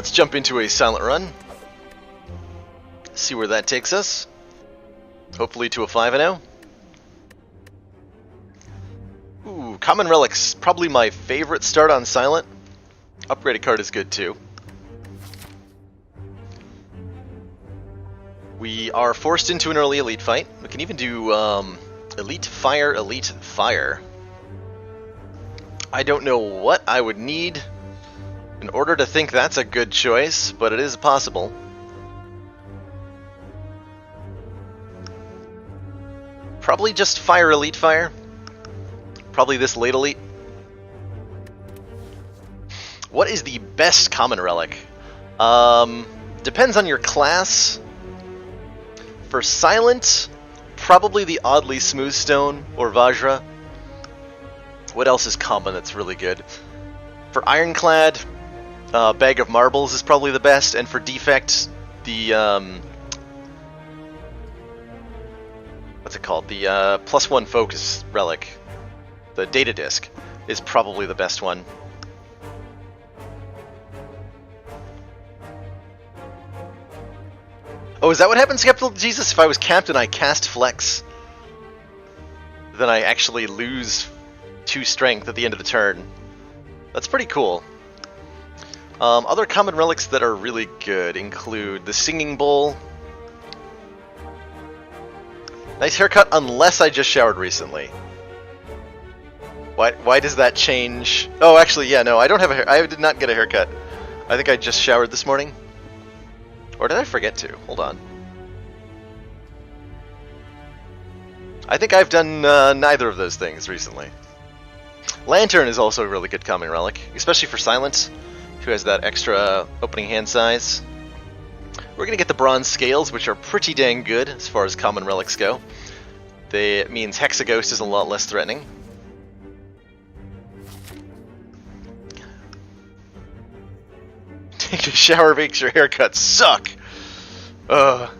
let's jump into a silent run. See where that takes us. Hopefully to a 5-0. Ooh, Common Relic's probably my favorite start on silent. Upgraded card is good too. We are forced into an early elite fight. We can even do elite fire, elite fire. I don't know what I would need in order to think that's a good choice, but it is possible. Probably just fire, elite fire. Probably this late elite. What is the best common relic? Depends on your class. For silent, probably the oddly smooth stone or Vajra. What else is common that's really good? For ironclad, bag of marbles is probably the best, and for defect, the what's it called? The +1 focus relic, the data disc, is probably the best one. Oh, is that what happens, Skeptical Jesus? If I was captain, I cast Flex, then I actually lose 2 strength at the end of the turn. That's pretty cool. Other common relics that are really good include the Singing Bowl. Nice haircut, unless I just showered recently. Why does that change? Oh, actually, yeah, no, I don't have a hair. I did not get a haircut. I think I just showered this morning. Or did I forget to? Hold on. I think I've done neither of those things recently. Lantern is also a really good common relic, especially for silent, who has that extra opening hand size. We're going to get the bronze scales, which are pretty dang good as far as common relics go. It means Hexaghost is a lot less threatening. Take a shower makes your haircut suck! Ugh.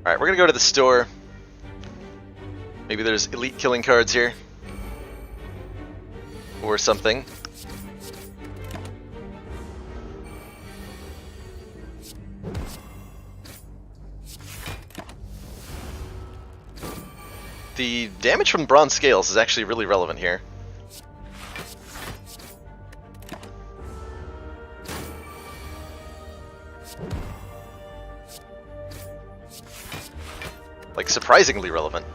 Alright, we're gonna go to the store. Maybe there's elite killing cards here. Or something. The damage from bronze scales is actually really relevant here. Like, surprisingly relevant.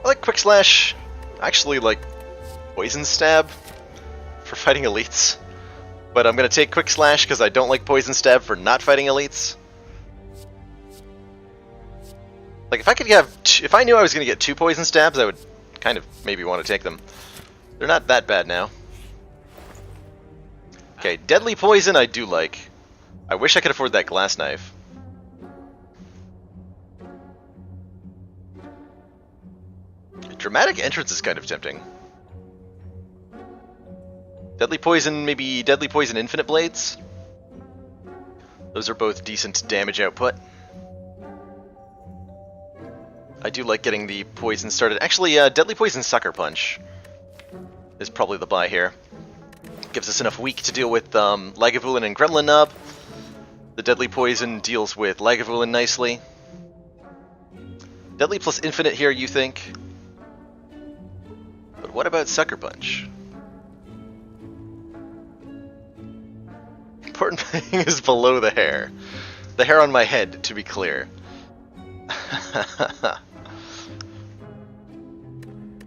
I like Quick Slash. I actually like Poison Stab for fighting elites. But I'm gonna take Quick Slash because I don't like Poison Stab for not fighting elites. Like, if I knew I was gonna get 2 Poison Stabs, I would kind of maybe want to take them. They're not that bad now. Okay, Deadly Poison I do like. I wish I could afford that glass knife. Dramatic Entrance is kind of tempting. Deadly Poison, maybe Deadly Poison Infinite Blades? Those are both decent damage output. I do like getting the poison started. Actually, Deadly Poison Sucker Punch is probably the buy here. Gives us enough weak to deal with Lagavulin and Gremlin Knob. The Deadly Poison deals with Lagavulin nicely. Deadly plus Infinite here, you think? But what about Sucker Punch? Important thing is below the hair. The hair on my head, to be clear.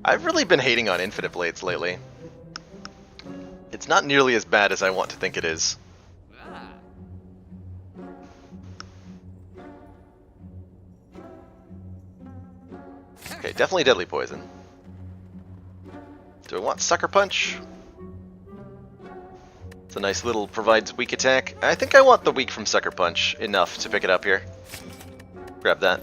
I've really been hating on Infinite Blades lately. It's not nearly as bad as I want to think it is. Okay, definitely Deadly Poison. Do I want Sucker Punch? It's a nice little provides weak attack. I think I want the weak from Sucker Punch enough to pick it up here. Grab that.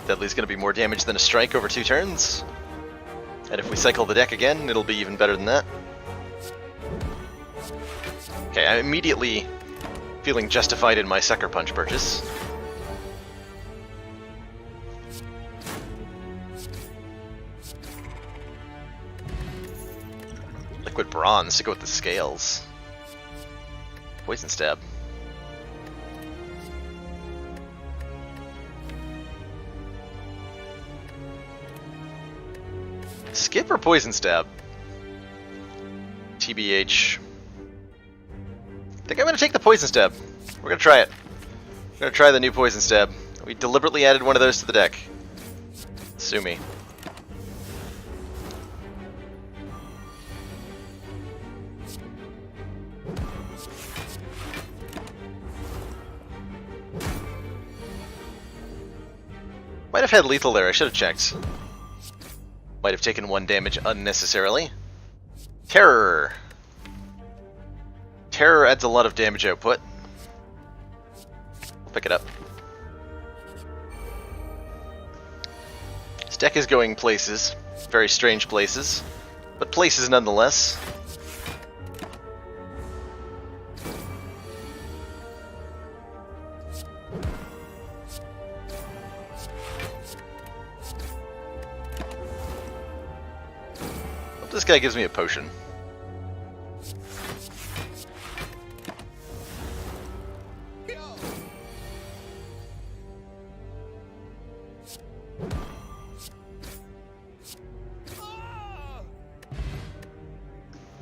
Deadly's going to be more damage than a strike over 2 turns. And if we cycle the deck again, it'll be even better than that. Okay, I'm immediately feeling justified in my Sucker Punch purchase. Liquid Bronze to go with the scales. Poison Stab. Skip or Poison Stab? TBH. I think I'm going to take the Poison Stab. We're going to try it. We're going to try the new Poison Stab. We deliberately added one of those to the deck. Sue me. Might have had lethal there, I should have checked. Might have taken 1 damage unnecessarily. Terror. Terror adds a lot of damage output. We'll pick it up. This deck is going places. Very strange places. But places nonetheless. This guy gives me a potion.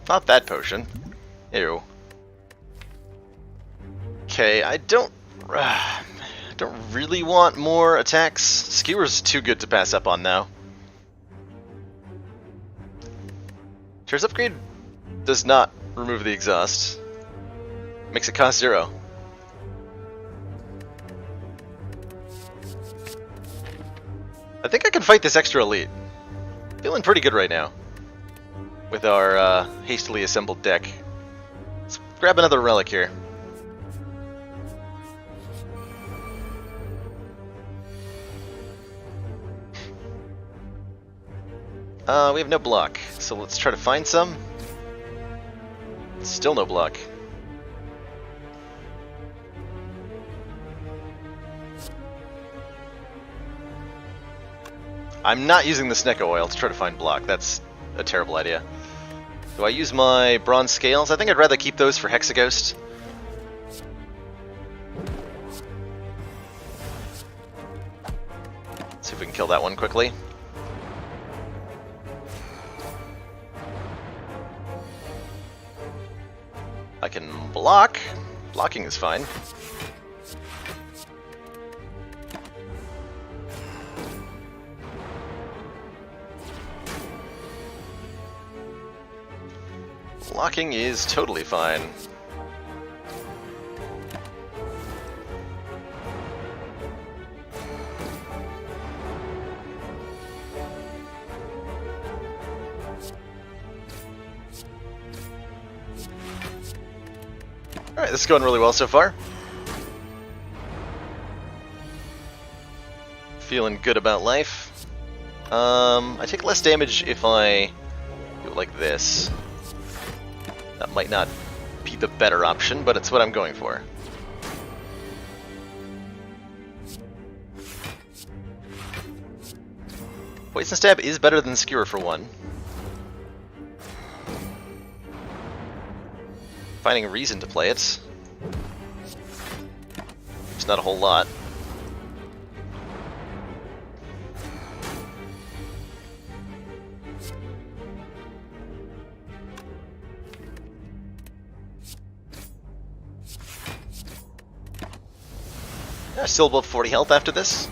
Not that potion. Ew. Okay, I don't really want more attacks. Skewer's too good to pass up on now. Tears Upgrade does not remove the exhaust. Makes it cost 0. I think I can fight this extra elite. Feeling pretty good right now. With our hastily assembled deck. Let's grab another relic here. We have no block, so let's try to find some. Still no block. I'm not using the Snecko oil to try to find block. That's a terrible idea. Do I use my bronze scales? I think I'd rather keep those for Hexaghost. See if we can kill that one quickly. I can block. Blocking is fine. Blocking is totally fine. Alright, this is going really well so far. Feeling good about life. I take less damage if I do it like this. That might not be the better option, but it's what I'm going for. Poison Stab is better than Skewer for one. Finding a reason to play it. It's not a whole lot. Still above 40 health after this.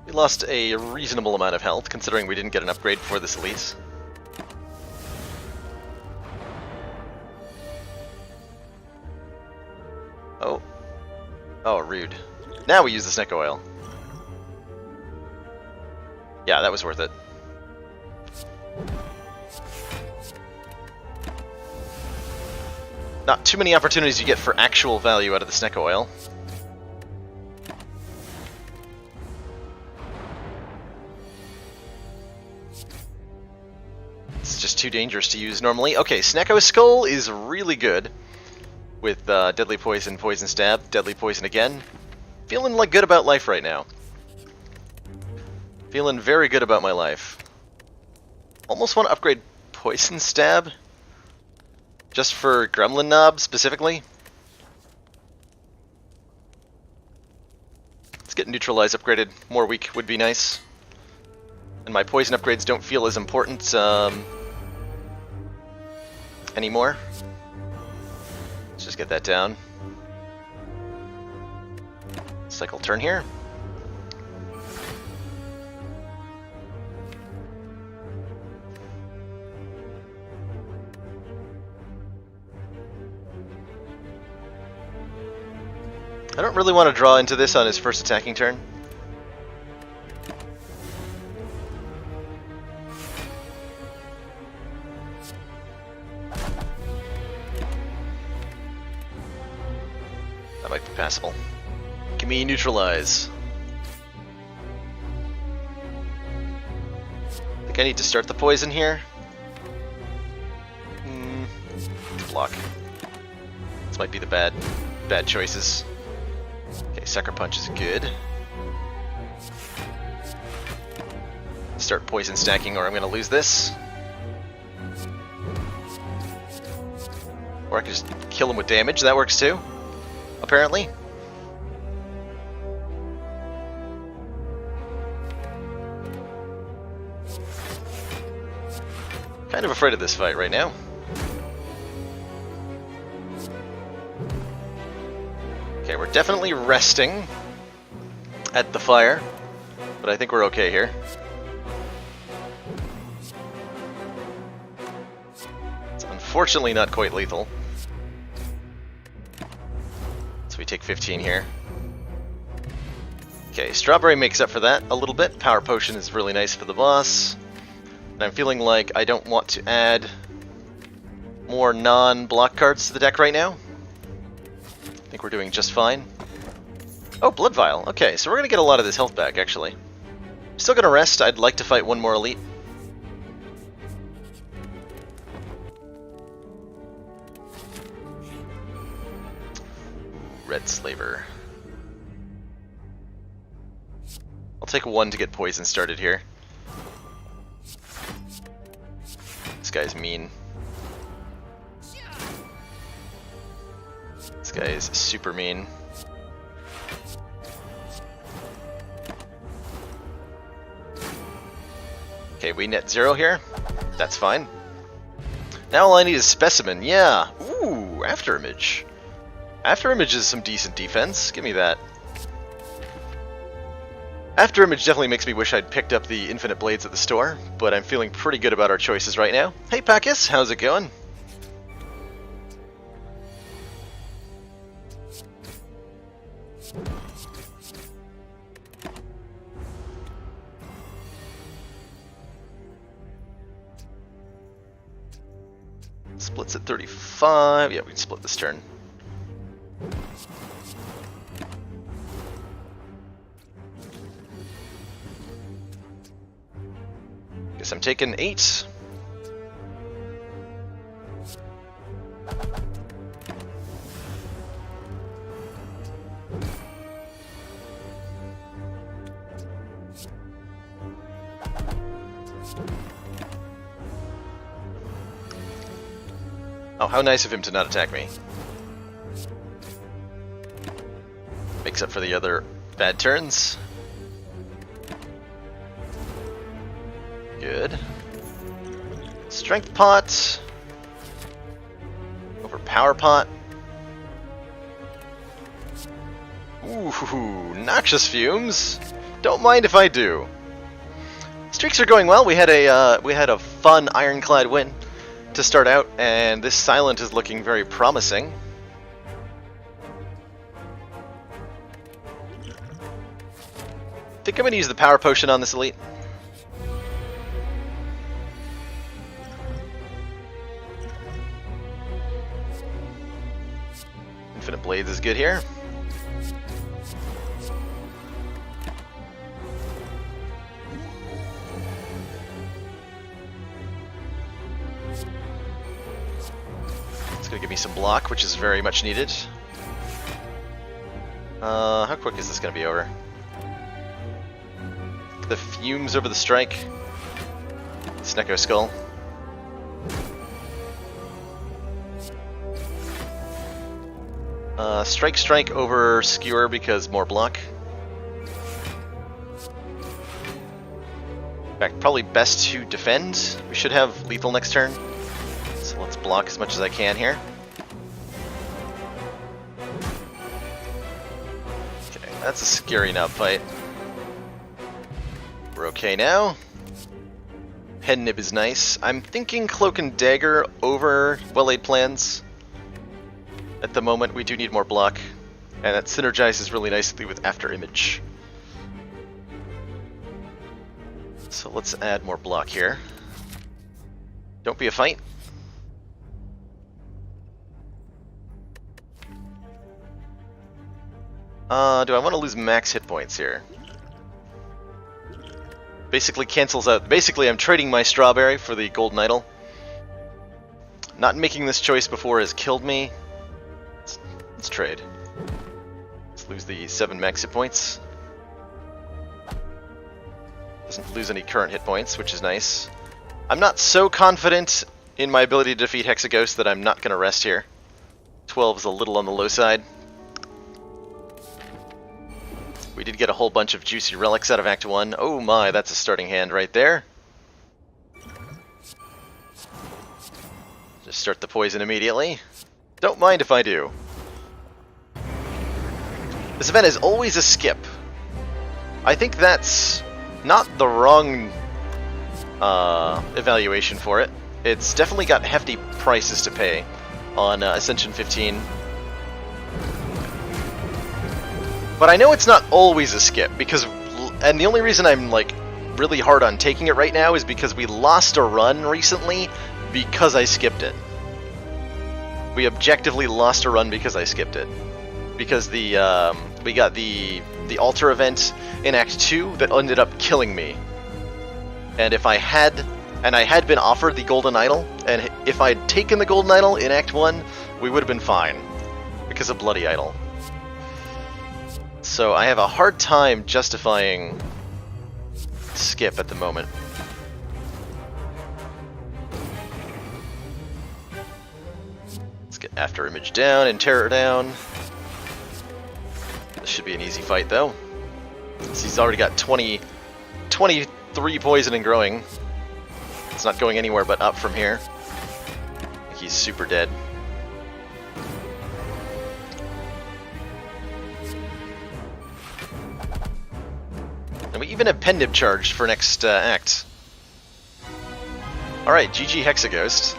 We lost a reasonable amount of health, considering we didn't get an upgrade for this elite. Oh. Oh, rude. Now we use the Snecko oil. Yeah, that was worth it. Not too many opportunities you get for actual value out of the Snecko oil. too dangerous to use normally. Okay, Snecko Skull is really good with Deadly Poison, Poison Stab, Deadly Poison again. Feeling like good about life right now. Feeling very good about my life. Almost want to upgrade Poison Stab. Just for Gremlin Knob, specifically. Let's get Neutralize upgraded more weak would be nice. And my poison upgrades don't feel as important anymore. Let's just get that down. Cycle turn here. I don't really want to draw into this on his first attacking turn. That might be passable. Give me Neutralize. I think I need to start the poison here. Block. This might be the bad choices. Okay, Sucker Punch is good. Start poison stacking or I'm gonna lose this. Or I could just kill him with damage, that works too, apparently. Kind of afraid of this fight right now. Okay, we're definitely resting at the fire, but I think we're okay here. It's unfortunately not quite lethal. So we take 15 here. Okay, Strawberry makes up for that a little bit. Power Potion is really nice for the boss. And I'm feeling like I don't want to add more non-block cards to the deck right now. I think we're doing just fine. Oh, Blood Vial. Okay, so we're going to get a lot of this health back, actually. Still going to rest. I'd like to fight one more elite. Red Slaver. I'll take one to get poison started here. This guy's mean. This guy is super mean. Okay, we net 0 here. That's fine. Now all I need is Specimen. Yeah. Ooh, After Image. After Image is some decent defense. Give me that. After Image definitely makes me wish I'd picked up the Infinite Blades at the store, but I'm feeling pretty good about our choices right now. Hey Packus, how's it going? Splits at 35. Yeah, we can split this turn. Guess I'm taking 8. Oh, how nice of him to not attack me. Makes up for the other bad turns. Good. Strength Pot. Overpower Pot. Ooh, Noxious Fumes. Don't mind if I do. Streaks are going well. We had a fun Ironclad win to start out, and this Silent is looking very promising. I think I'm going to use the Power Potion on this elite. Infinite Blades is good here. gonna give me some block, which is very much needed. How quick is this gonna be over? The fumes over the strike. Snecko Skull. Strike over Skewer because more block. In fact, probably best to defend. We should have lethal next turn. So let's block as much as I can here. Okay, that's a scary nub fight. We're okay now. Head nib is nice. I'm thinking Cloak and Dagger over well-laid plans. At the moment, we do need more block, and that synergizes really nicely with After Image. So let's add more block here. Don't be a fight. Do I want to lose max hit points here? Basically cancels out. Basically, I'm trading my Strawberry for the Golden Idol. Not making this choice before has killed me. Let's trade. Let's lose the 7 max hit points. Doesn't lose any current hit points, which is nice. I'm not so confident in my ability to defeat Hexaghost that I'm not going to rest here. 12 is a little on the low side. We did get a whole bunch of juicy relics out of Act 1. Oh my, that's a starting hand right there. Just start the poison immediately. Don't mind if I do. This event is always a skip. I think that's not the wrong evaluation for it. It's definitely got hefty prices to pay on Ascension 15. But I know it's not always a skip, because, and the only reason I'm like really hard on taking it right now is because we lost a run recently because I skipped it. We objectively lost a run because I skipped it. Because the we got the altar event in Act 2 that ended up killing me. And if I had been offered the Golden Idol, and if I'd taken the Golden Idol in Act 1, we would have been fine. Because of Bloody Idol. So I have a hard time justifying skip at the moment. Let's get After Image down and Terror down. This should be an easy fight though. Since he's already got 23 poison and growing. It's not going anywhere but up from here. I think he's super dead. And we even have Pen Nib charged for next act. Alright, GG Hexaghost.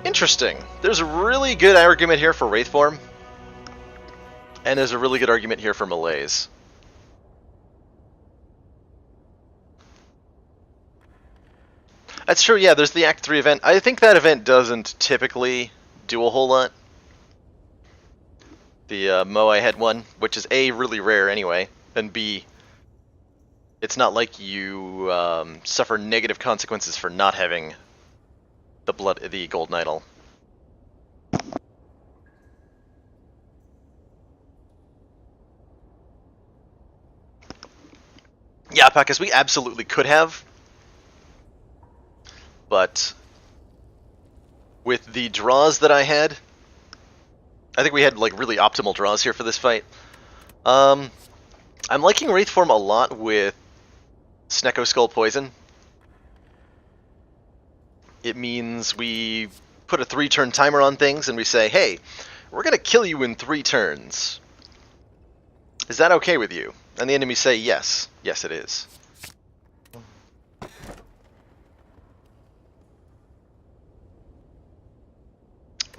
Interesting. There's a really good argument here for Wraith Form. And there's a really good argument here for Malaise. That's true, yeah, there's the Act 3 event. I think that event doesn't typically do a whole lot. The Moai Head one, which is A, really rare anyway, and B, it's not like you suffer negative consequences for not having the Golden Idol. Yeah, Pakis, we absolutely could have. But with the draws that I had, I think we had like really optimal draws here for this fight. I'm liking Wraith Form a lot with Snecko Skull Poison. It means we put a 3-turn timer on things and we say, hey, we're going to kill you in 3 turns. Is that okay with you? And the enemies say, yes. Yes, it is.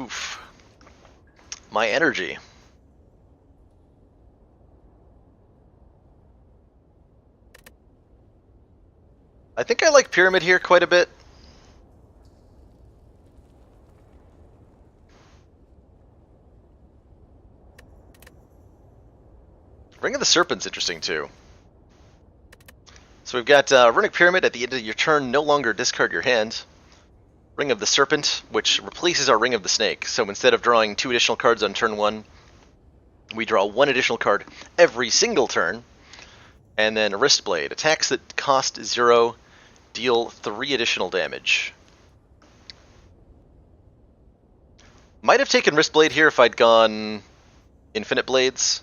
Oof. My energy. I think I like Pyramid here quite a bit. Ring of the Serpent's interesting too. So we've got Runic Pyramid. At the end of your turn, no longer discard your hand. Ring of the Serpent, which replaces our Ring of the Snake. So instead of drawing 2 additional cards on turn 1, we draw 1 additional card every single turn. And then Wristblade. Attacks that cost 0 deal 3 additional damage. Might have taken Wristblade here if I'd gone Infinite Blades.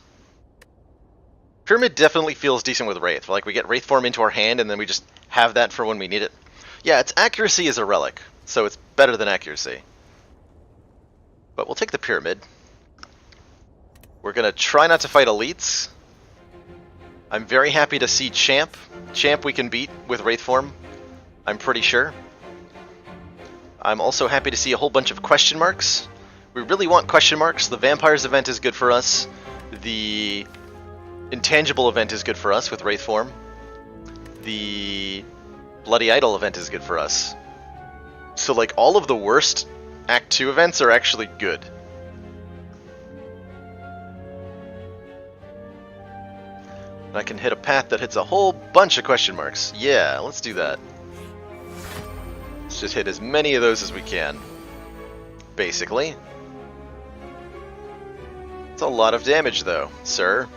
Pyramid definitely feels decent with Wraith. Like, we get Wraith form into our hand, and then we just have that for when we need it. Yeah, its accuracy is a relic, so it's better than accuracy. But we'll take the Pyramid. We're going to try not to fight elites. I'm very happy to see Champ. Champ we can beat with Wraith form, I'm pretty sure. I'm also happy to see a whole bunch of question marks. We really want question marks. The Vampires event is good for us. The Intangible event is good for us with Wraith form. The Bloody Idol event is good for us. So, like, all of the worst Act 2 events are actually good. And I can hit a path that hits a whole bunch of question marks. Yeah, let's do that. Let's just hit as many of those as we can. Basically. It's a lot of damage, though, sir.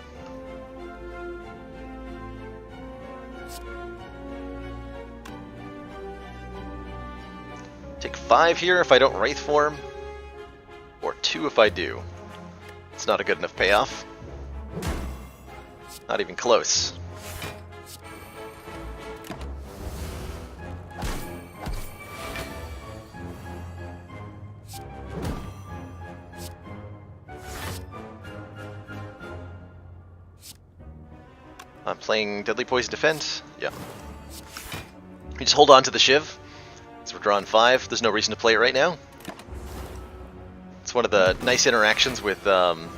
Take 5 here if I don't Wraith form, or 2 if I do. It's not a good enough payoff. Not even close. I'm playing Deadly Poison Defend? Yeah. We just hold on to the Shiv. So we're drawing 5. There's no reason to play it right now. It's one of the nice interactions with the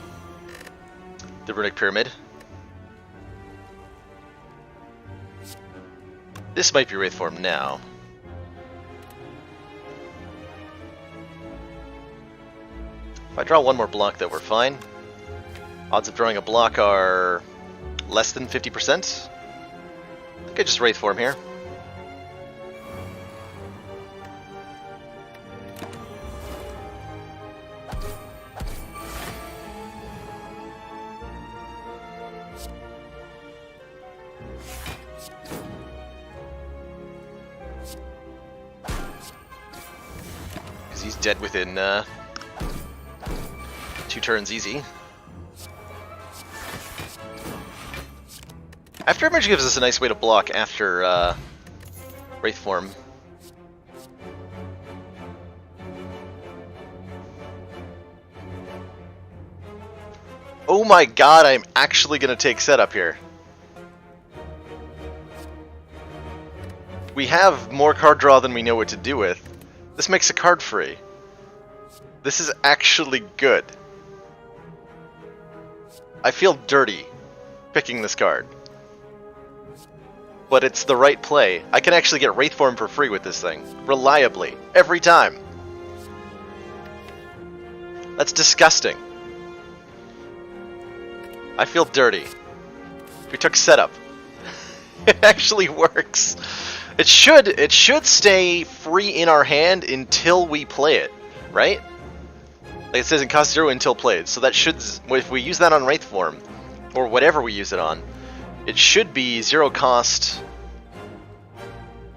Runic Pyramid. This might be Wraith form now. If I draw 1 more block, though, we're fine. Odds of drawing a block are less than 50%. I think I just Wraith form here. He's dead within 2 turns easy. Afterimage gives us a nice way to block after Wraith form. Oh my god, I'm actually going to take setup here. We have more card draw than we know what to do with. This makes a card free. This is actually good. I feel dirty picking this card. But it's the right play. I can actually get Wraith form for free with this thing. Reliably. Every time. That's disgusting. I feel dirty. We took setup. It actually works. It should stay free in our hand until we play it, right? Like it says it costs 0 until played, so that should, if we use that on Wraith form, or whatever we use it on, it should be 0 cost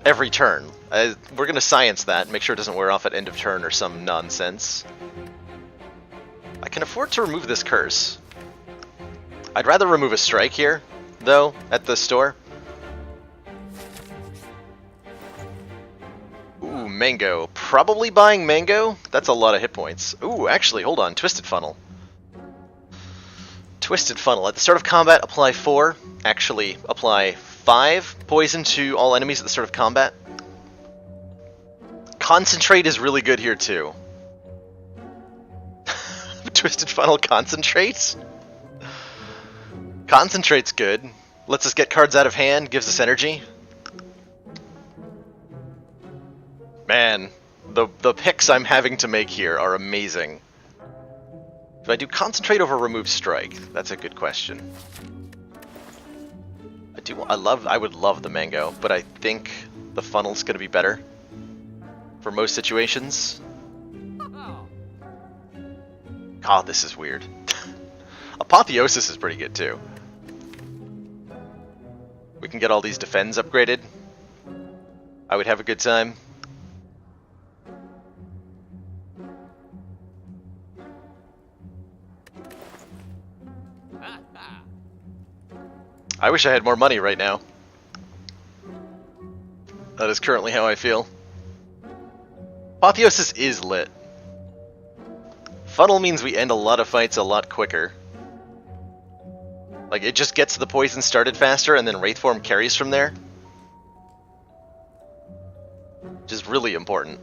every turn. We're going to science that, make sure it doesn't wear off at end of turn or some nonsense. I can afford to remove this curse. I'd rather remove a strike here, though, at the store. Ooh, Mango. Probably buying Mango? That's a lot of hit points. Ooh, actually, hold on. Twisted Funnel. Twisted Funnel. At the start of combat, apply 4. Actually, apply 5 poison to all enemies at the start of combat. Concentrate is really good here, too. Twisted Funnel Concentrate? Concentrate's good. Lets us get cards out of hand, gives us energy. Man, the picks I'm having to make here are amazing. Do I do Concentrate over Remove Strike? That's a good question. I would love the mango, but I think the funnel's gonna be better for most situations. God, this is weird. Apotheosis is pretty good too. We can get all these defends upgraded. I would have a good time. I wish I had more money right now. That is currently how I feel. Apotheosis is lit. Funnel means we end a lot of fights a lot quicker. Like, it just gets the poison started faster, and then Wraithform carries from there. Which is really important.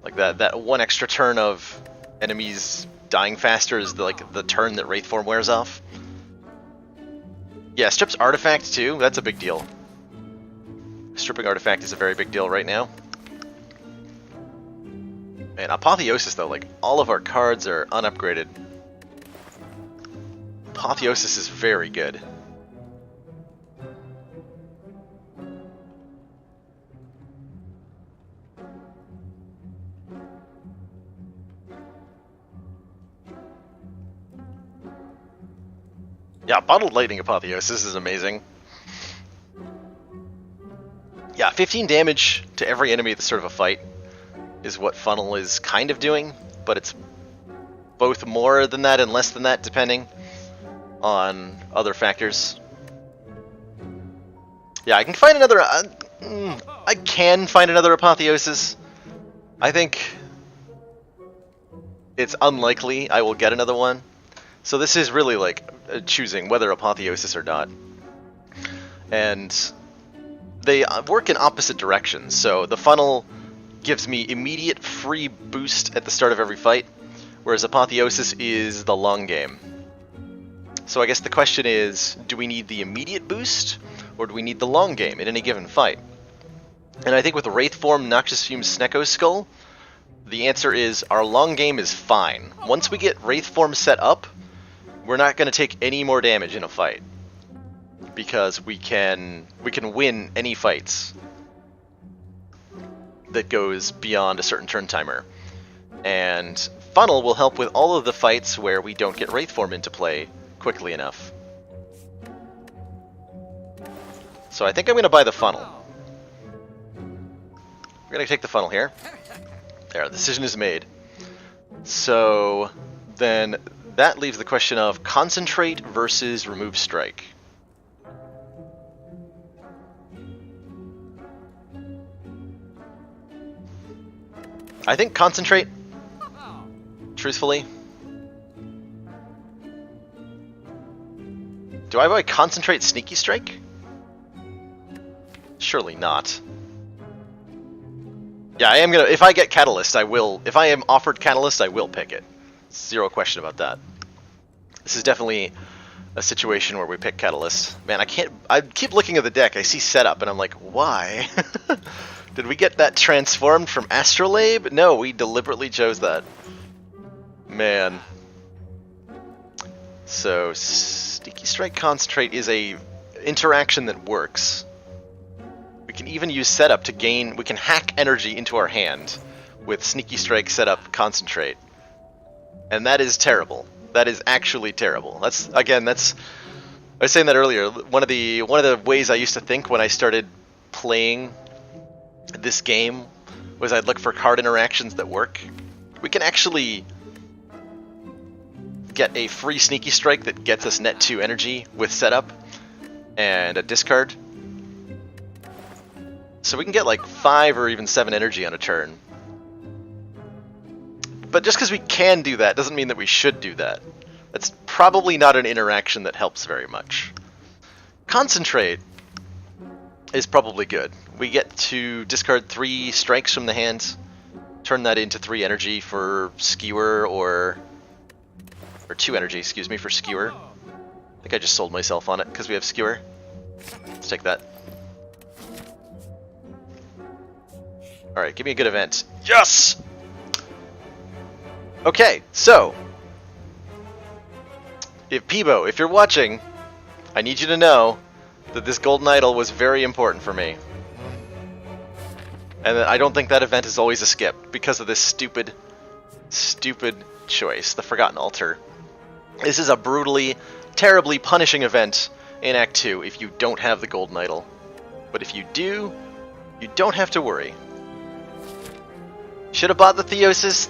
Like, that one extra turn of enemies dying faster is the turn that Wraithform wears off. Yeah, strips Artifact too, that's a big deal. Stripping Artifact is a very big deal right now. And Apotheosis though, like, all of our cards are unupgraded. Apotheosis is very good. Yeah, Bottled Lightning Apotheosis is amazing. Yeah, 15 damage to every enemy at the start of a fight is what Funnel is kind of doing, but it's both more than that and less than that depending on other factors. Yeah, I can find another... I can find another Apotheosis. I think it's unlikely I will get another one. So this is really like choosing whether Apotheosis or not. And they work in opposite directions. So the Funnel gives me immediate free boost at the start of every fight, whereas Apotheosis is the long game. So I guess the question is, do we need the immediate boost, or do we need the long game in any given fight? And I think with Wraithform, Noxious Fume, Snecko Skull, the answer is our long game is fine. Once we get Wraithform set up, we're not going to take any more damage in a fight, because we can win any fights that goes beyond a certain turn timer. And Funnel will help with all of the fights where we don't get Wraithform into play quickly enough. So I think I'm going to buy the Funnel. We're going to take the Funnel here. There, the decision is made. So then that leaves the question of Concentrate versus Remove Strike. I think Concentrate, truthfully. Do I buy Concentrate Sneaky Strike? Surely not. Yeah, I am gonna, if I get Catalyst, I will, if I am offered Catalyst, I will pick it. Zero question about that. This is definitely a situation where we pick Catalyst. Man, I keep looking at the deck, I see Setup, and I'm like, why? Did we get that transformed from Astrolabe? No, we deliberately chose that. Man. So, Sneaky Strike Concentrate is a interaction that works. We can even use Setup to gain, we can hack energy into our hand with Sneaky Strike Setup Concentrate. And that is terrible. That is actually terrible. That's, again, that's, I was saying that earlier, one of the ways I used to think when I started playing this game was I'd look for card interactions that work. We can actually get a free Sneaky Strike that gets us net 2 energy with Setup and a discard. So we can get like 5 or even 7 energy on a turn. But just because we can do that doesn't mean that we should do that. That's probably not an interaction that helps very much. Concentrate is probably good. We get to discard 3 strikes from the hand, turn that into 3 energy for Skewer, or 2 energy, excuse me, for Skewer. I think I just sold myself on it because we have Skewer. Let's take that. Alright, give me a good event. Yes! Okay, so If Peebo, if you're watching, I need you to know that this golden idol was very important for me. And I don't think that event is always a skip because of this stupid choice, the Forgotten Altar. This is a brutally, terribly punishing event in Act 2 if you don't have the golden idol. But if you do, you don't have to worry. Should have bought the Theosis.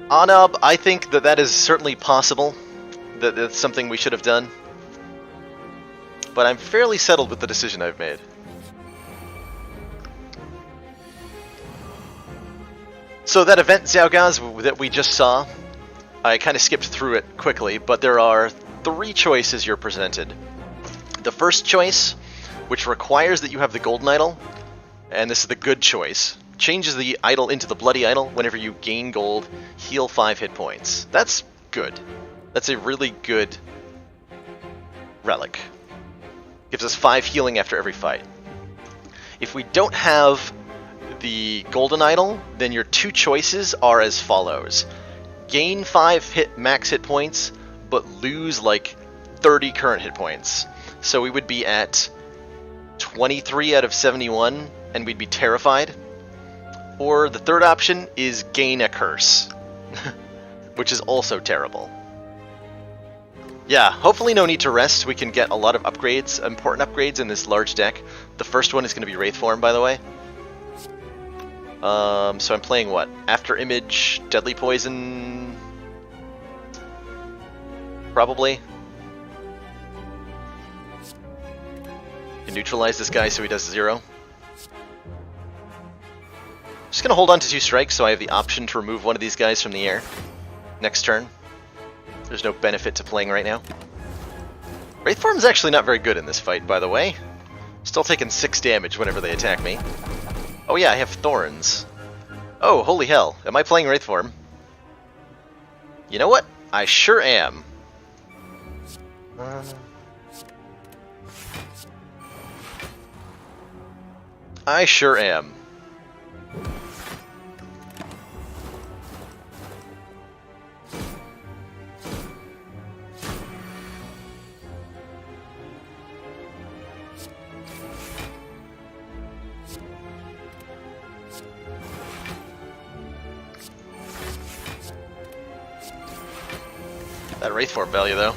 Anub, I think that is certainly possible. That's something we should have done. But I'm fairly settled with the decision I've made. So that event, Xiaogaz, that we just saw, I kind of skipped through it quickly, but there are 3 choices you're presented. The first choice, which requires that you have the golden idol, and this is the good choice, changes the idol into the bloody idol whenever you gain gold, heal 5 hit points. That's good. That's a really good relic. Gives us 5 healing after every fight. If we don't have the golden idol, then your 2 choices are as follows. Gain 5 max hit points, but lose like 30 current hit points. So we would be at 23 out of 71, and we'd be terrified. Or the third option is gain a curse, which is also terrible. Yeah, hopefully no need to rest. We can get a lot of upgrades, important upgrades in this large deck. The first one is going to be Wraith Form, by the way. So I'm playing what? After Image, Deadly Poison... Probably. Can neutralize this guy so he does 0. Just gonna hold on to 2 strikes so I have the option to remove one of these guys from the air next turn. There's no benefit to playing right now. Wraith Form is actually not very good in this fight, by the way. Still taking 6 damage whenever they attack me. Oh yeah, I have Thorns. Oh, holy hell. Am I playing Wraith Form? You know what? I sure am. I sure am. That Wraith Form value, though.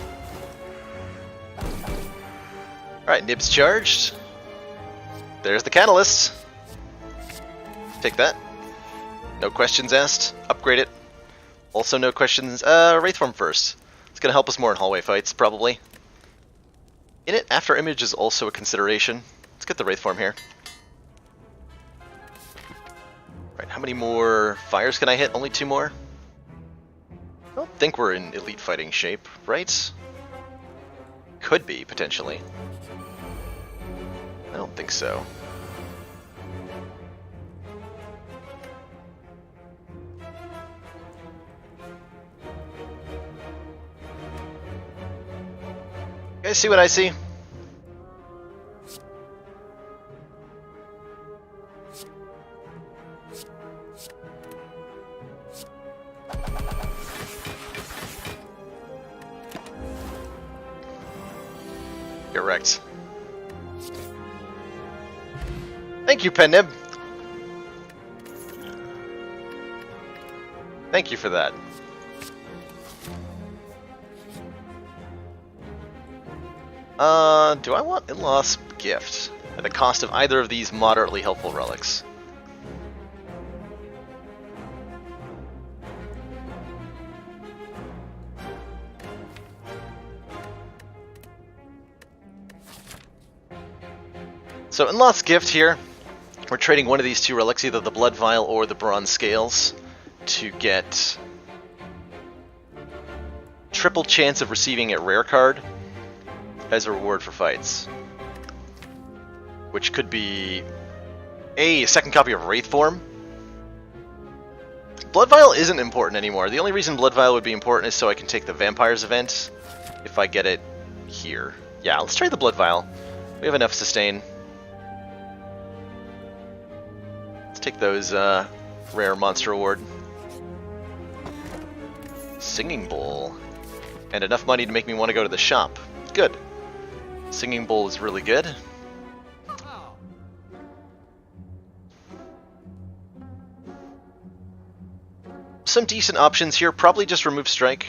Alright, Nib's charged. There's the Catalyst. Take that. No questions asked. Upgrade it. Also no questions. Wraith Form first. It's going to help us more in hallway fights, probably. In it, After Image is also a consideration. Let's get the Wraith Form here. Right, how many more fires can I hit? Only 2 more? I don't think we're in elite fighting shape, right? Could be, potentially. I don't think so. You guys see what I see? You're wrecked. Thank you, Pennib. Thank you for that. Do I want In-Law's Gift at the cost of either of these moderately helpful relics? So In-Law's Gift here, we're trading one of these 2 relics, either the Blood Vial or the Bronze Scales, to get triple chance of receiving a rare card as a reward for fights. Which could be a second copy of Wraith Form. Blood Vial isn't important anymore. The only reason Blood Vial would be important is so I can take the Vampires event if I get it here. Yeah, let's trade the Blood Vial. We have enough sustain. Let's take those rare monster award. Singing Bowl. And enough money to make me want to go to the shop. Good. Singing Bowl is really good. Some decent options here. Probably just remove Strike,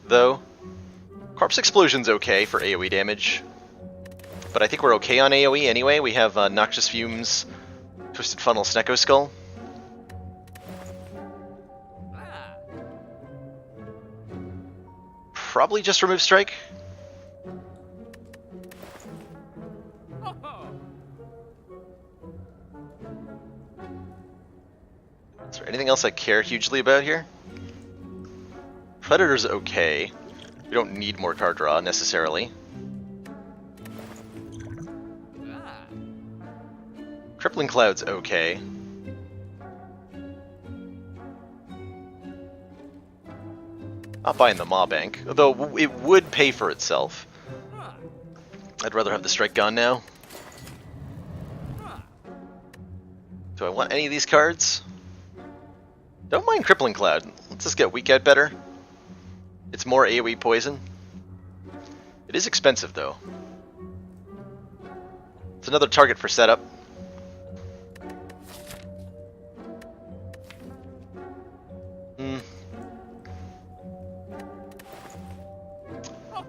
though. Corpse Explosion's okay for AoE damage. But I think we're okay on AoE anyway. We have Noxious Fumes, Twisted Funnel, Snecko Skull. Probably just remove Strike. Is there anything else I care hugely about here? Predator's okay. We don't need more card draw, necessarily. Crippling Cloud's okay. Not buying the Maw Bank, although it would pay for itself. I'd rather have the Strike gone now. Do I want any of these cards? Don't mind Crippling Cloud. Let's just get Weak Out better. It's more AoE poison. It is expensive, though. It's another target for setup.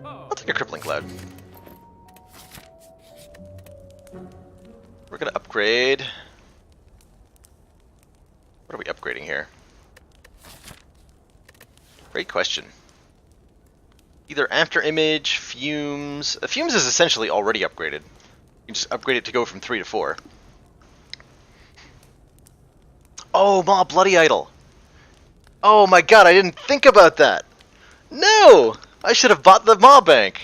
I'll take a Crippling Cloud. We're gonna upgrade. What are we upgrading here? Great question. Either After Image, Fumes. Fumes is essentially already upgraded. You can just upgrade it to go from 3 to 4. Oh, Maw Bloody Idol. Oh my god, I didn't think about that. No! I should have bought the Maw Bank.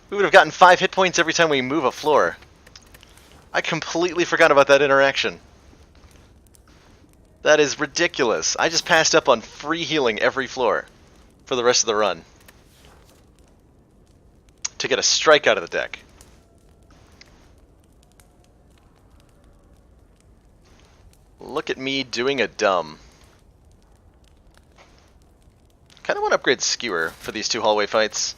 We would have gotten 5 hit points every time we move a floor. I completely forgot about that interaction. That is ridiculous. I just passed up on free healing every floor for the rest of the run to get a Strike out of the deck. Look at me doing a dumb. Kind of want to upgrade Skewer for these 2 hallway fights.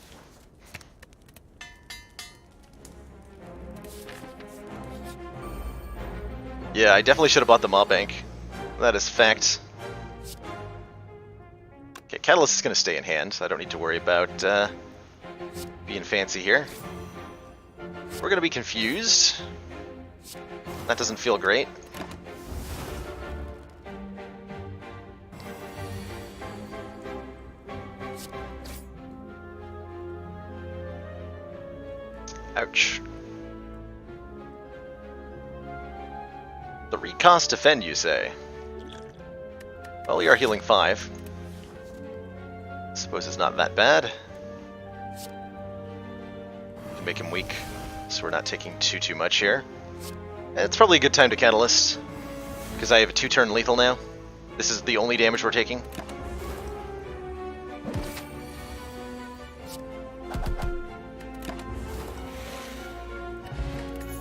Yeah, I definitely should have bought the Maw Bank. That is fact. Okay, Catalyst is going to stay in hand. I don't need to worry about being fancy here. We're going to be confused. That doesn't feel great. Ouch. The Recost Defend, you say? Well, we are healing 5. Suppose it's not that bad. Can make him weak, so we're not taking too much here. It's probably a good time to Catalyst, because I have a 2-turn lethal now. This is the only damage we're taking.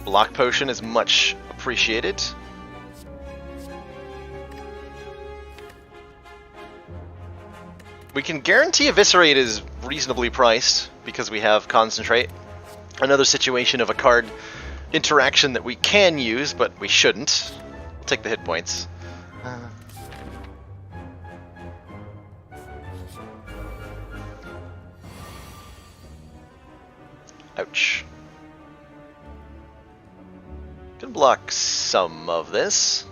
Block Potion is much appreciated. We can guarantee Eviscerate is reasonably priced because we have Concentrate. Another situation of a card interaction that we can use, but we shouldn't. We'll take the hit points. Ouch. Can block some of this.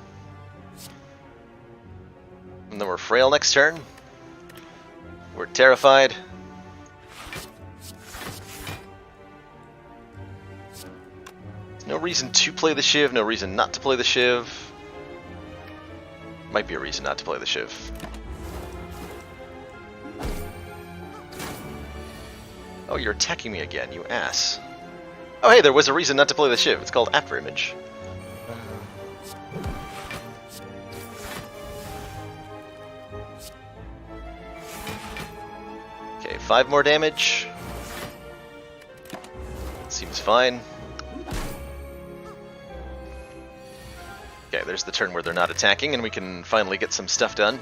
And then we're frail next turn. We're terrified. There's no reason to play the Shiv, no reason not to play the Shiv. Might be a reason not to play the Shiv. Oh, you're attacking me again, you ass. Oh hey, there was a reason not to play the Shiv. It's called After Image. Okay, 5 more damage. Seems fine. Okay, there's the turn where they're not attacking, and we can finally get some stuff done.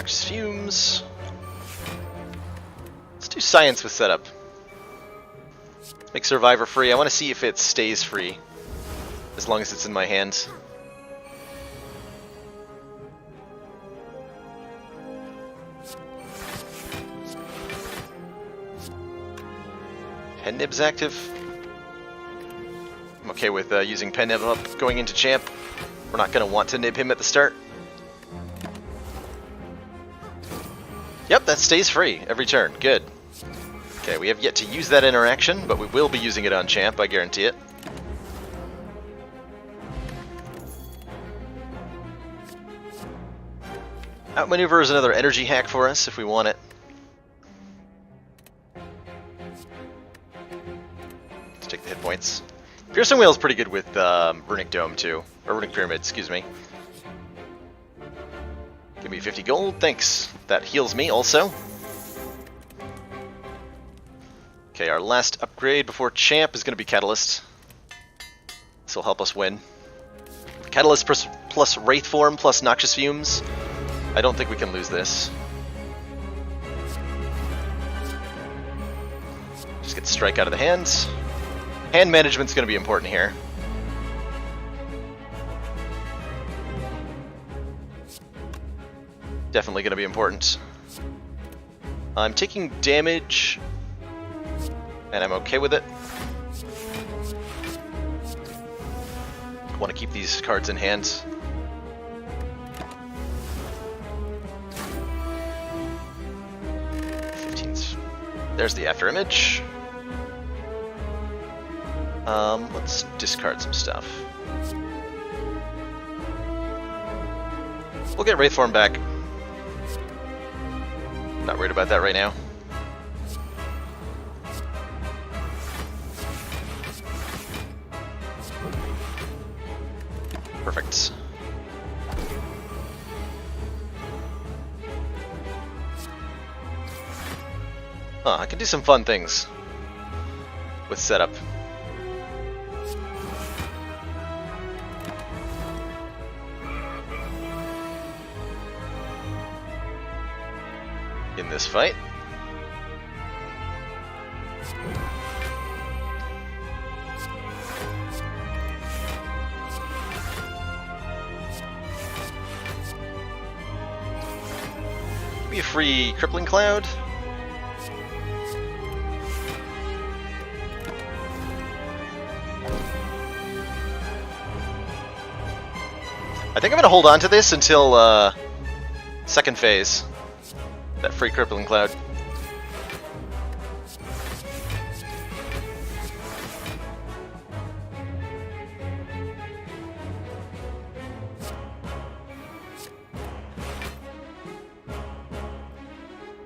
Noxious Fumes. Let's do Science with setup. Make Survivor free. I want to see if it stays free, as long as it's in my hand. Pen Nib's active. I'm okay with using Pen Nib up going into champ. We're not going to want to nib him at the start. Yep, that stays free every turn. Good. Okay, we have yet to use that interaction, but we will be using it on champ, I guarantee it. Outmaneuver is another energy hack for us if we want it. Let's take the hit points. Piercing Wheel is pretty good with Runic Dome too, or Runic Pyramid, excuse me. Give me 50 gold, thanks. That heals me also. Okay, our last upgrade before champ is going to be Catalyst. This will help us win. Catalyst plus Wraith Form plus Noxious Fumes. I don't think we can lose this. Just get Strike out of the hands. Hand management's going to be important here. Definitely going to be important. I'm taking damage, and I'm okay with it. Want to keep these cards in hand. There's the after image. Let's discard some stuff. We'll get Wraith Form back. Not worried about that right now. Perfect. I can do some fun things with setup. In this fight. Give me a free Crippling Cloud. I think I'm gonna hold on to this until second phase. That free Crippling Cloud.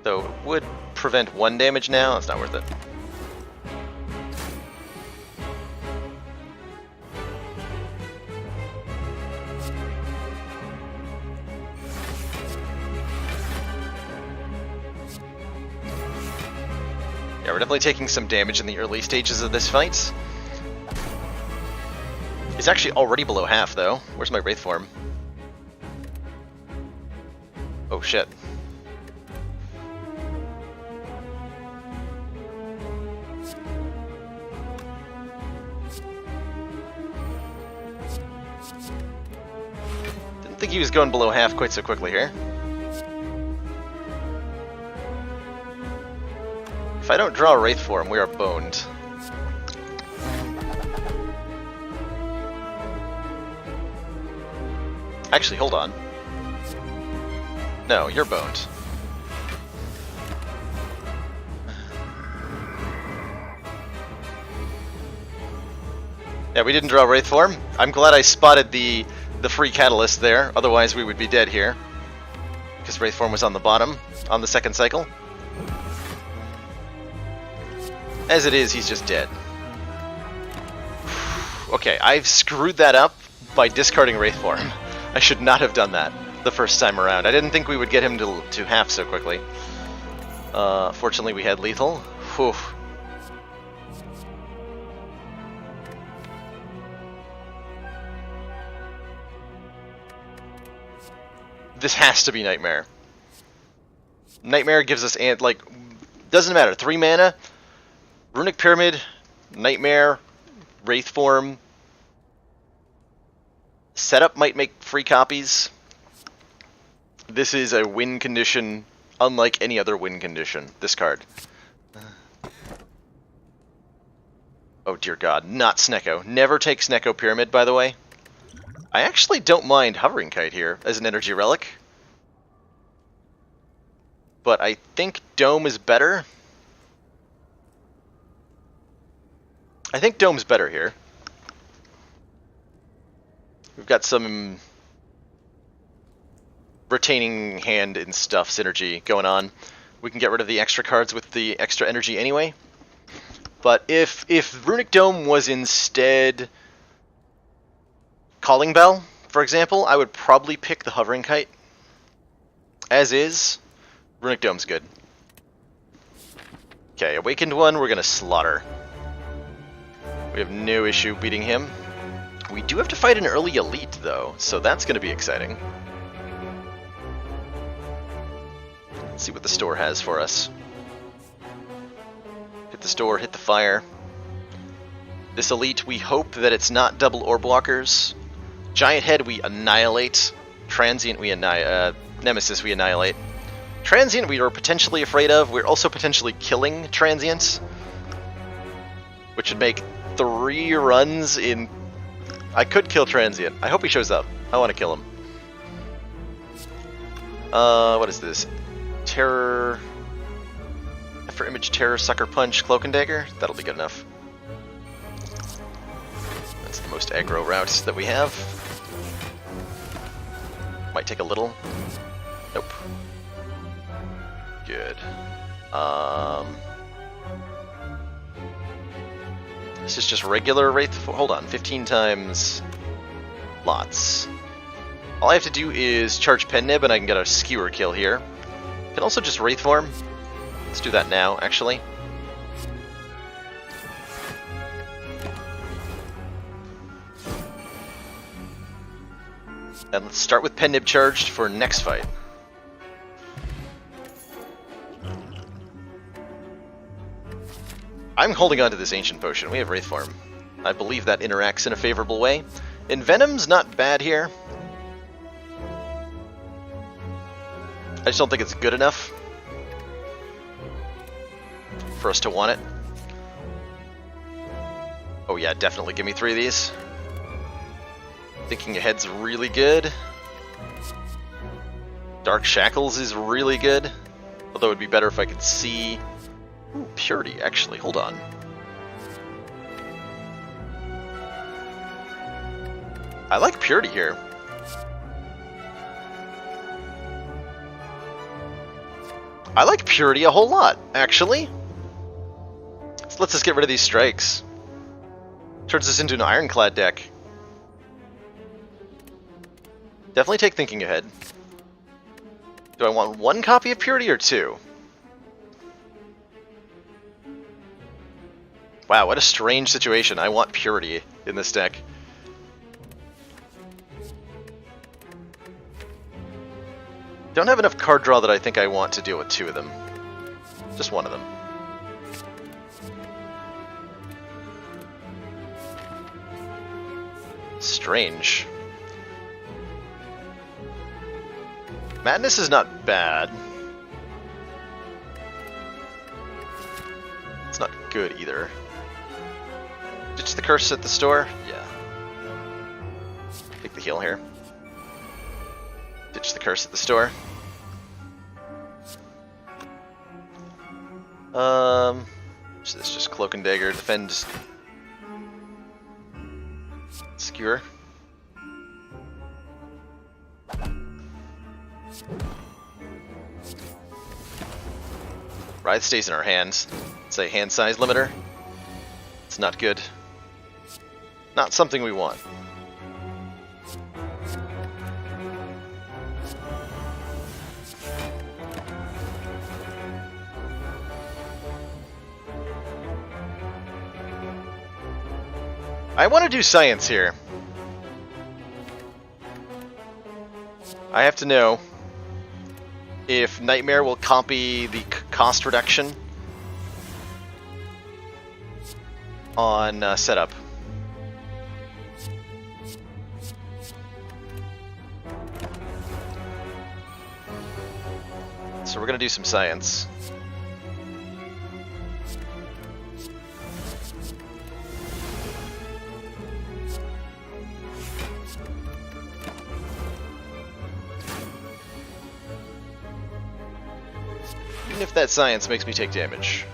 Though it would prevent 1 damage now, it's not worth it. Yeah, we're definitely taking some damage in the early stages of this fight. He's actually already below half, though. Where's my Wraith Form? Oh, shit. Didn't think he was going below half quite so quickly here. If I don't draw a Wraith Form, we are boned. Actually, hold on. No, you're boned. Yeah, we didn't draw Wraith Form. I'm glad I spotted the free Catalyst there, otherwise we would be dead here. Because Wraith Form was on the bottom, on the second cycle. As it is, he's just dead. Okay, I've screwed that up by discarding Wraith Form. I should not have done that the first time around. I didn't think we would get him to half so quickly. Fortunately, we had lethal. Whew. This has to be Nightmare. Nightmare gives us, like, doesn't matter. 3 mana, Runic Pyramid, Nightmare, Wraith Form. Setup might make free copies. This is a win condition unlike any other win condition. This card. Oh dear god, not Snecko. Never take Snecko Pyramid, by the way. I actually don't mind Hovering Kite here as an energy relic. But I think Dome is better. I think Dome's better here. We've got some retaining hand and stuff synergy going on. We can get rid of the extra cards with the extra energy anyway. But if Runic Dome was instead Calling Bell, for example, I would probably pick the Hovering Kite. As is, Runic Dome's good. Okay, Awakened one, we're gonna slaughter. We have no issue beating him. We do have to fight an early elite, though, so that's gonna be exciting. Let's see what the store has for us. Hit the store, hit the fire. This elite, we hope that it's not double orb walkers. Giant Head, we annihilate. Transient, we annihilate. Nemesis, we annihilate. Transient, we are potentially afraid of. We're also potentially killing Transient, which would make 3 runs in... I could kill Transient. I hope he shows up. I want to kill him. What is this? Terror... After Image, Terror, Sucker Punch, Cloak and Dagger? That'll be good enough. That's the most aggro route that we have. Might take a little. Nope. Good. This is just regular Wraith... Hold on, 15 times... Lots. All I have to do is charge Pen Nib and I can get a Skewer kill here. Can also just Wraith Form. Let's do that now, actually. And let's start with Pen Nib charged for next fight. I'm holding on to this Ancient Potion. We have Wraith Form. I believe that interacts in a favorable way. Envenom's not bad here. I just don't think it's good enough for us to want it. Oh yeah, definitely give me 3 of these. Thinking Ahead's really good. Dark Shackles is really good. Although it would be better if I could see... Ooh, Purity, actually. Hold on. I like Purity here. I like Purity a whole lot, actually. So let's just get rid of these strikes. Turns us into an Ironclad deck. Definitely take Thinking Ahead. Do I want 1 copy of Purity or 2? Wow, what a strange situation. I want Purity in this deck. Don't have enough card draw that I think I want to deal with 2 of them. Just 1 of them. Strange. Madness is not bad. It's not good either. Ditch the curse at the store? Yeah. Take the heal here. Ditch the curse at the store. So this just Cloak and Dagger, defend, Skewer. Writhe stays in our hands. It's a hand size limiter. It's not good. Not something we want. I want to do science here. I have to know if Nightmare will copy the cost reduction on setup. So we're going to do some science. Even if that science makes me take damage.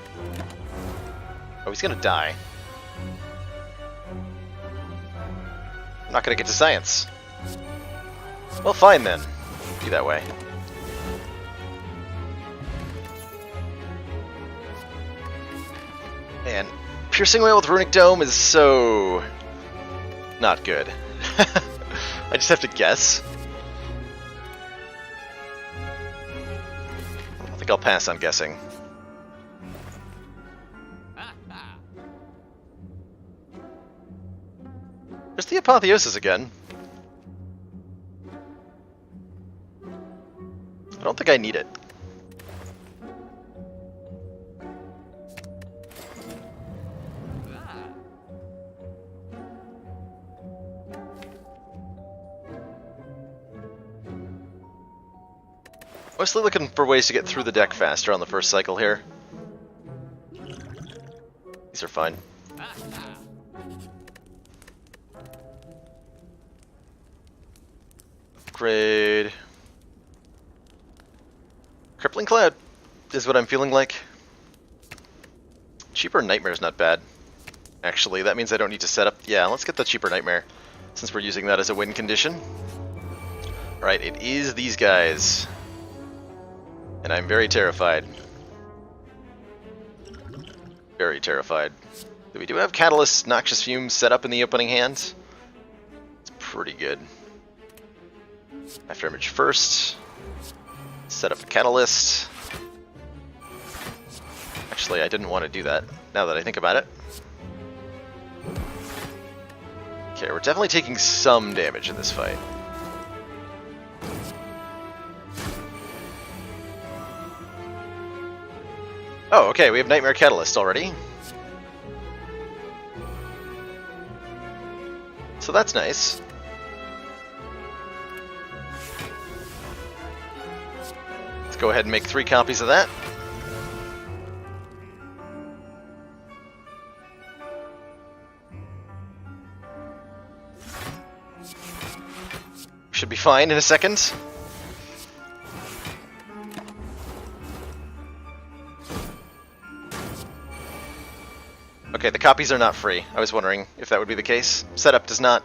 Oh, he's going to die. I'm not going to get to science. Well, fine then. Be that way. Man, piercing whale with runic dome is so not good. I just have to guess. I think I'll pass on guessing. There's the apotheosis again. I don't think I need it. Mostly looking for ways to get through the deck faster on the first cycle here. These are fine. Upgrade. Crippling Cloud is what I'm feeling like. Cheaper Nightmare's not bad. Actually, that means I don't need to set up... Yeah, let's get the cheaper Nightmare, since we're using that as a win condition. Alright, it is these guys. And I'm very terrified. Very terrified. We do have Catalyst, Noxious Fumes set up in the opening hand. It's pretty good. After image first. Set up a Catalyst. Actually, I didn't want to do that, now that I think about it. Okay, we're definitely taking some damage in this fight. Oh, okay, we have Nightmare Catalyst already. So that's nice. Let's go ahead and make 3 copies of that. Should be fine in a second. Okay, the copies are not free. I was wondering if that would be the case. Setup does not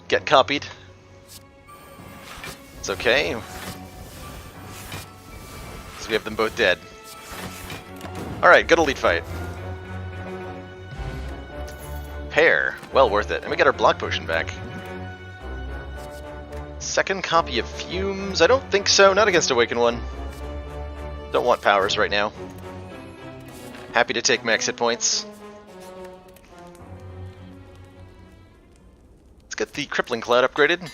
get copied. It's okay. So we have them both dead. Alright, good elite fight. Pair. Well worth it. And we get our block potion back. Second copy of Fumes? I don't think so. Not against Awaken one. Don't want powers right now. Happy to take max hit points. Let's get the Crippling Cloud upgraded.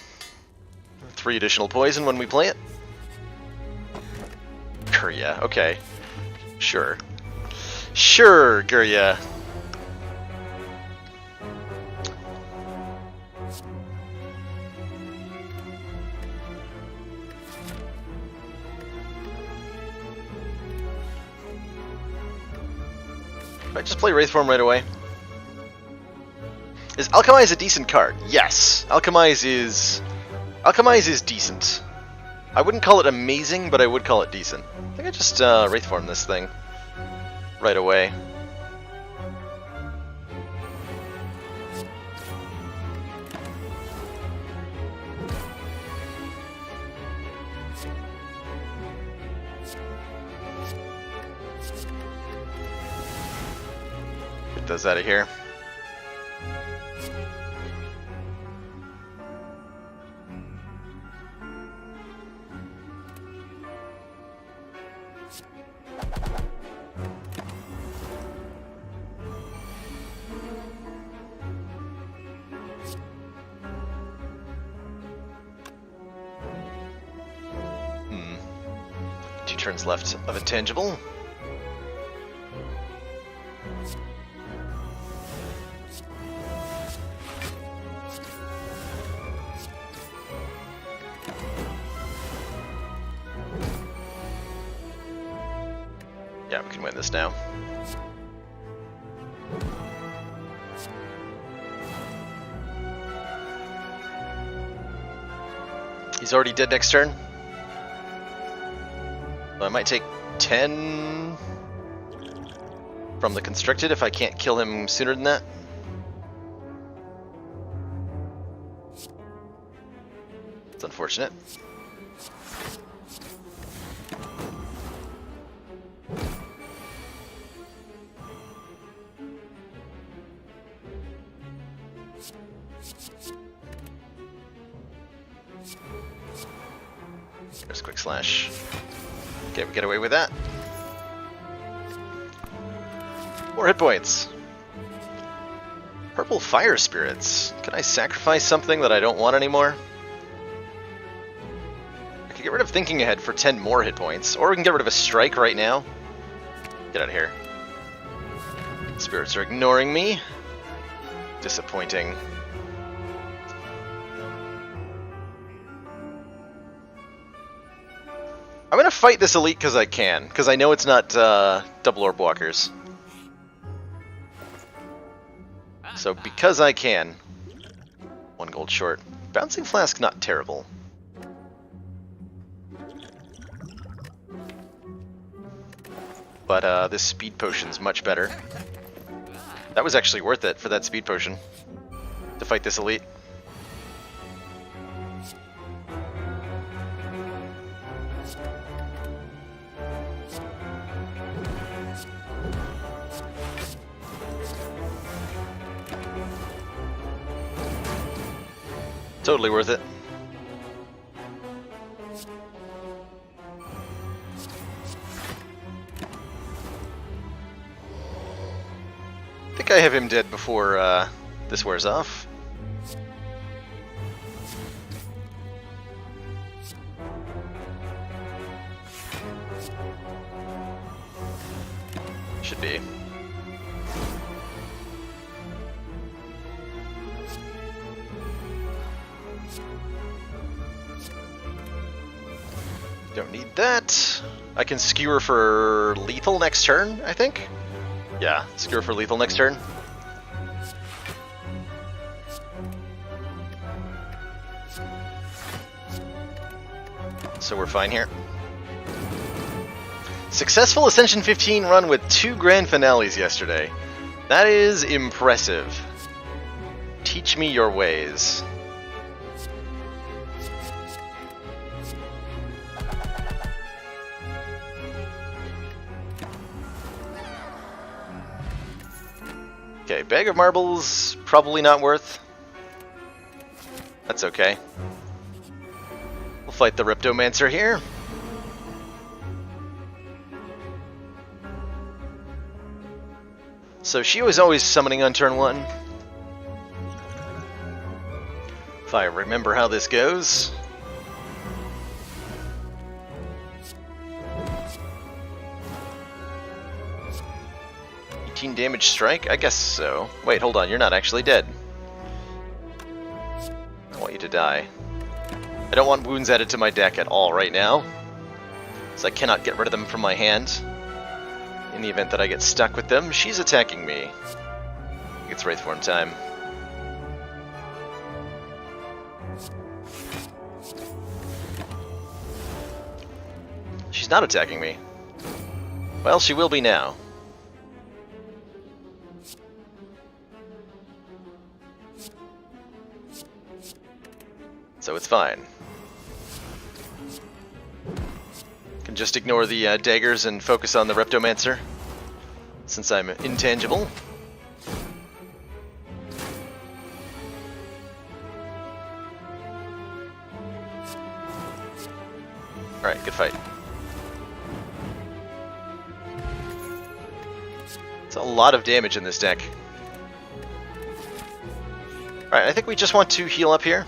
3 additional poison when we play it. Gurya, okay. Sure. Sure, Gurya. I just play Wraithform right away. Is Alchemize a decent card? Yes. Alchemize is decent. I wouldn't call it amazing, but I would call it decent. I think I just Wraithform this thing right away. Get those out of here. turns left of intangible. Yeah, we can win this now. He's already dead next turn. So I might take 10 from the Constricted if I can't kill him sooner than that. It's unfortunate. There's Quick Slash. Okay, we get away with that. 4 hit points. Purple Fire Spirits. Can I sacrifice something that I don't want anymore? I could get rid of Thinking Ahead for 10 more hit points, or we can get rid of a Strike right now. Get out of here. Spirits are ignoring me. Disappointing. I'm gonna fight this elite because I can, because I know it's not double orb walkers. So because I can, 1 gold short. Bouncing Flask, not terrible. But this speed potion's much better. That was actually worth it for that speed potion to fight this elite. Totally worth it. I think I have him dead before this wears off. Should be. Don't need that. I can skewer for lethal next turn, I think? Yeah, skewer for lethal next turn. So we're fine here. Successful Ascension 15 run with 2 grand finales yesterday. That is impressive. Teach me your ways. Okay, bag of marbles, probably not worth. That's okay. We'll fight the Riptomancer here. So she was always summoning on turn 1. If I remember how this goes. Damage strike? I guess so. Wait, hold on, you're not actually dead. I want you to die. I don't want wounds added to my deck at all right now, so I cannot get rid of them from my hand. In the event that I get stuck with them, she's attacking me. It's Wraith Form time. She's not attacking me. Well, she will be now. So it's fine. Can just ignore the daggers and focus on the Riptomancer, since I'm intangible. Alright, good fight. It's a lot of damage in this deck. Alright, I think we just want to heal up here.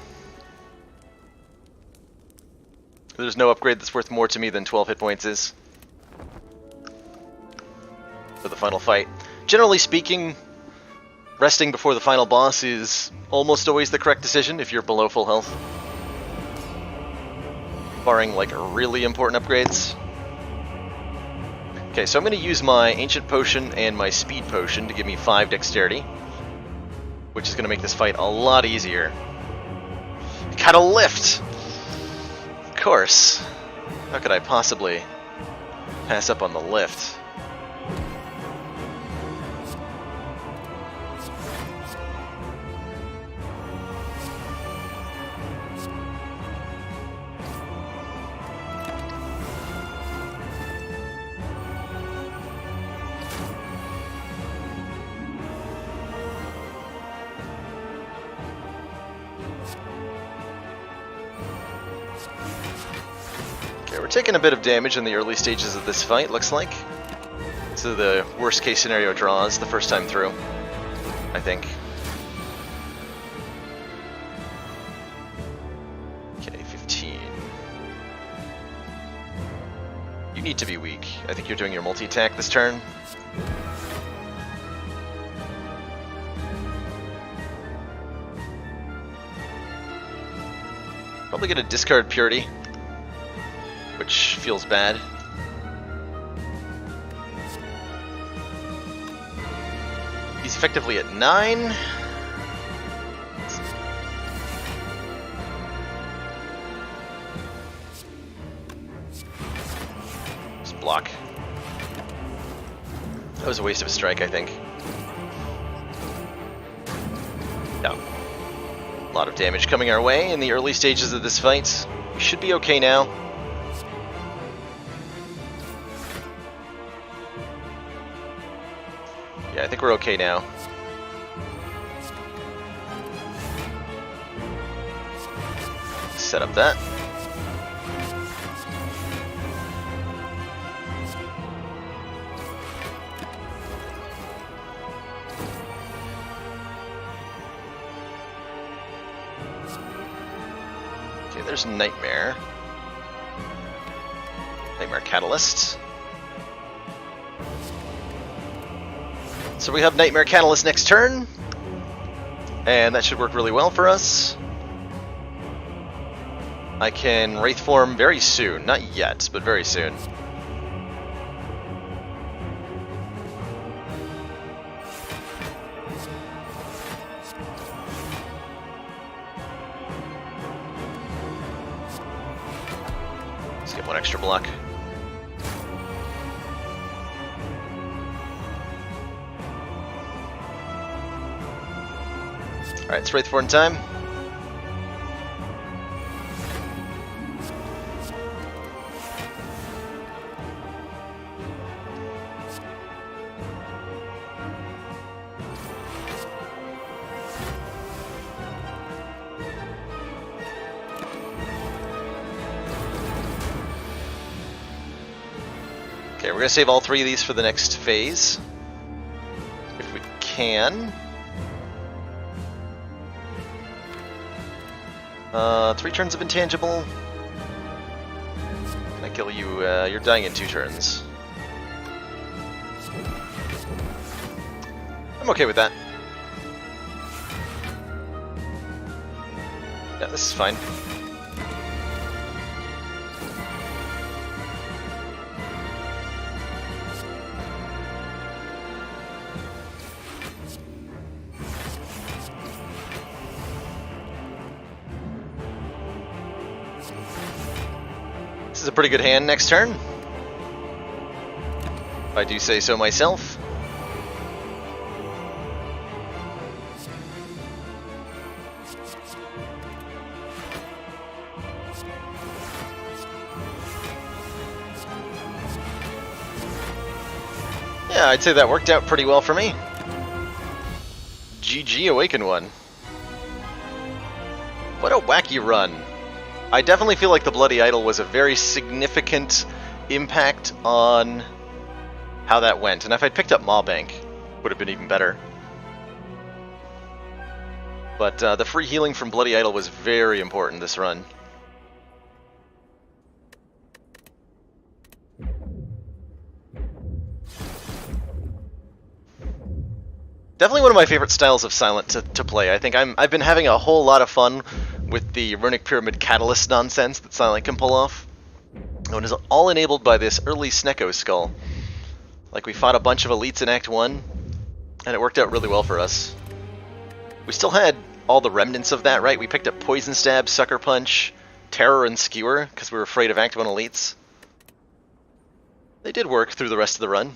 There's no upgrade that's worth more to me than 12 hit points is. for the final fight. Generally speaking, resting before the final boss is almost always the correct decision if you're below full health. Barring, like, really important upgrades. Okay, so I'm going to use my Ancient Potion and my Speed Potion to give me 5 Dexterity, which is going to make this fight a lot easier. Gotta lift! Of course. How could I possibly pass up on the lift? We're taking a bit of damage in the early stages of this fight, looks like. So the worst case scenario draws the first time through, I think. Okay, 15. You need to be weak. I think you're doing your multi-attack this turn. Probably gonna discard Purity, which feels bad. He's effectively at 9. Just block. That was a waste of a strike, I think. No. A lot of damage coming our way in the early stages of this fight. We should be okay now. Yeah, I think we're okay now. Set up that. Okay, there's Nightmare. Nightmare Catalyst. So we have Nightmare Catalyst next turn, and that should work really well for us. I can Wraith form very soon. Not yet, but very soon. Let's get one extra block. Alright, it's Wraith form time. Okay, we're going to save all 3 of these for the next phase, if we can. 3 turns of intangible. Can I kill you? You're dying in 2 turns. I'm okay with that. Yeah, this is fine. This is a pretty good hand next turn, if I do say so myself. Yeah, I'd say that worked out pretty well for me. GG Awaken one. What a wacky run. I definitely feel like the Bloody Idol was a very significant impact on how that went. And if I'd picked up Maw Bank, it would have been even better. But the free healing from Bloody Idol was very important this run. Definitely one of my favorite styles of Silent to play. I think I've been having a whole lot of fun with the Runic Pyramid Catalyst nonsense that Silent can pull off. And it is all enabled by this early Snecko skull. Like, we fought a bunch of elites in Act 1, and it worked out really well for us. We still had all the remnants of that, right? We picked up Poison Stab, Sucker Punch, Terror, and Skewer, because we were afraid of Act 1 elites. They did work through the rest of the run.